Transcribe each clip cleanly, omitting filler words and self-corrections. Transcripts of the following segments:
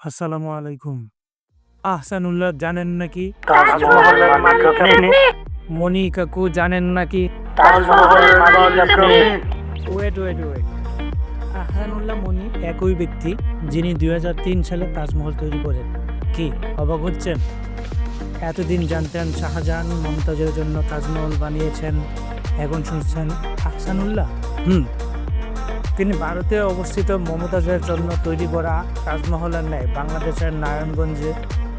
আসসালামু আলাইকুম। আহসানুল্লাহ জানেন নাকি? তাজমহলের মালিক মনি কাকু জানেন নাকি? তাজমহলের মালিক ওয়েট। আহসানুল্লাহ মনি একই ব্যক্তি যিনি 2003 সালে তাজমহল তৈরি করেন। কি অবাক হচ্ছেন? এতদিন জানতেন শাহজাহান মমতাজের জন্য তাজমহল বানিয়েছেন, এখন শুনছেন আহসানুল্লাহ। তিনি ভারতে অবস্থিত মমতাজের জন্য তৈরি করা তাজমহলের ন্যায় বাংলাদেশের নারায়ণগঞ্জে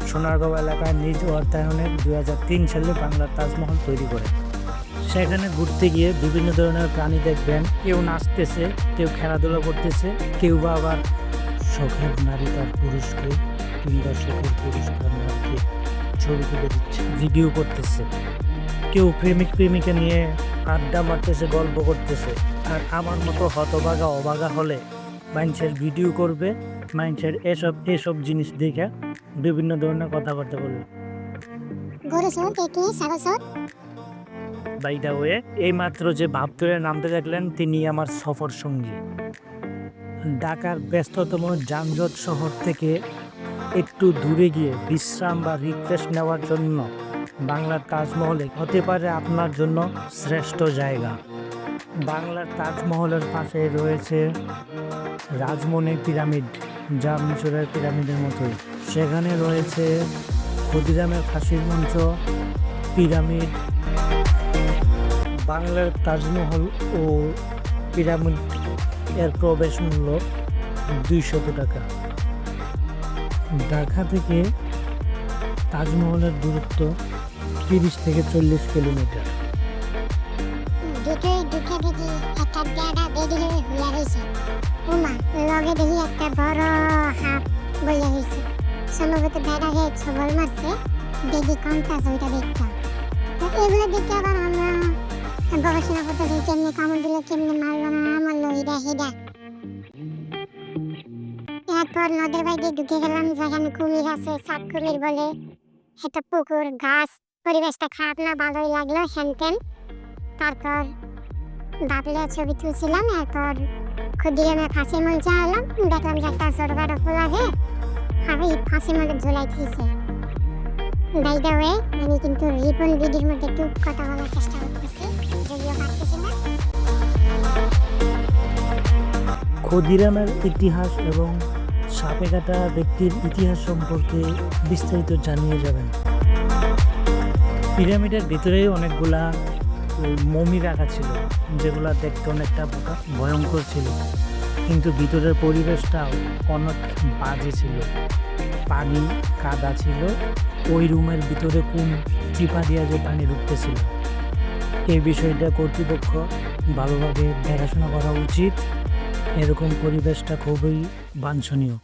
সোনারগাঁও এলাকায় নিজ অর্থায়নে 2003 সালে বাংলার তাজমহল তৈরি করেন। সেখানে ঘুরতে গিয়ে বিভিন্ন ধরনের প্রাণী দেখবেন, কেউ নাচতেছে, কেউ খেলাধুলা করতেছে, কেউ বা আবার শখের নারী তার পুরুষকে কিংবা শখের পুরুষ তার নারীকে ছবি তুলে দিচ্ছে, ভিডিও করতেছে, কেউ প্রেমিক প্রেমিকা নিয়ে আড্ডা মারতেছে, গল্প করতেছে। আর আমার মতো হতভাগা অভাগা হলে মানুষের ভিডিও করবে, মানুষের এসব জিনিস দেখে বিভিন্ন ধরনের কথাবার্তা বলবে। বাই দ্য ওয়ে, এইমাত্র যে ভাবতরে নামতে দেখলেন তিনি আমার সফর সঙ্গী। ঢাকার ব্যস্ততম যানজট শহর থেকে একটু দূরে গিয়ে বিশ্রাম বা রিফ্রেশ নেওয়ার জন্য বাংলার তাজমহলে হতে পারে আপনার জন্য শ্রেষ্ঠ জায়গা। বাংলার তাজমহলের পাশে রয়েছে রাজমনি পিরামিড, যা মিশরের পিরামিডের মতোই। সেখানে রয়েছে ক্ষুদিরামের ফাঁসির মঞ্চ, পিরামিড। বাংলার তাজমহল ও পিরামিড এর প্রবেশ মূল্য 200 টাকা। ঢাকা থেকে তাজমহলের দূরত্ব 30 থেকে 40 কিলোমিটার। দেখি একটা বেড়া বেরিয়ে হইয়া রয়েছে। উমা লগে দেখি একটা বড় হাত বইয়া হয়েছে। সম্ভবত বেড়া হে ছবল মারছে, দেখি কমতাস ওইটা দেখতাম। তো এগুলো দেখে আবার আমরা গবেষণা করতেছি কেমনে কামড় দিল, কেমনে মারলো না মারলো, এটা হেডা। এরপর নদের বাইরে ঢুকে গেলাম, যেখানে কুমির আছে, সাত কুমির বলে, একটা পুকুর, গাছ, পরিবেশটা খারাপ না, ভালোই লাগলো হ্যানতেন। তারপর ভাবলে ছবি তুলছিলাম। এরপর ক্ষুদিরামের ফাঁসির মঞ্চে এলাম, দেখলাম যে একটা ছোটখাটো ফুল আছে, আমি ফাঁসির মধ্যে ঝুলাই দিয়েছে। বাই দ্য ওয়ে, আমি কিন্তু রিপন ভিডিওর মধ্যে একটু কথা বলার চেষ্টা করতেছি, যদিও পারতেছি না। ক্ষুদিরামের ইতিহাস এবং সাপে কাটা ব্যক্তির ইতিহাস সম্পর্কে বিস্তারিত জানিয়ে যাবেন। পিরামিডের ভিতরেই অনেকগুলা মমি রাখা ছিল, যেগুলা দেখতে অনেকটা ভয়ঙ্কর ছিল, কিন্তু ভিতরের পরিবেশটাও অনেক বাজে ছিল। পানি কাদা ছিল, ওই রুমের ভিতরে কোন চিপা দিয়া যে পানি ঢুকতেছিল। এই বিষয়টা কর্তৃপক্ষ ভালোভাবে দেখাশোনা করা উচিত। এরকম পরিবেশটা খুবই বাঞ্ছনীয়।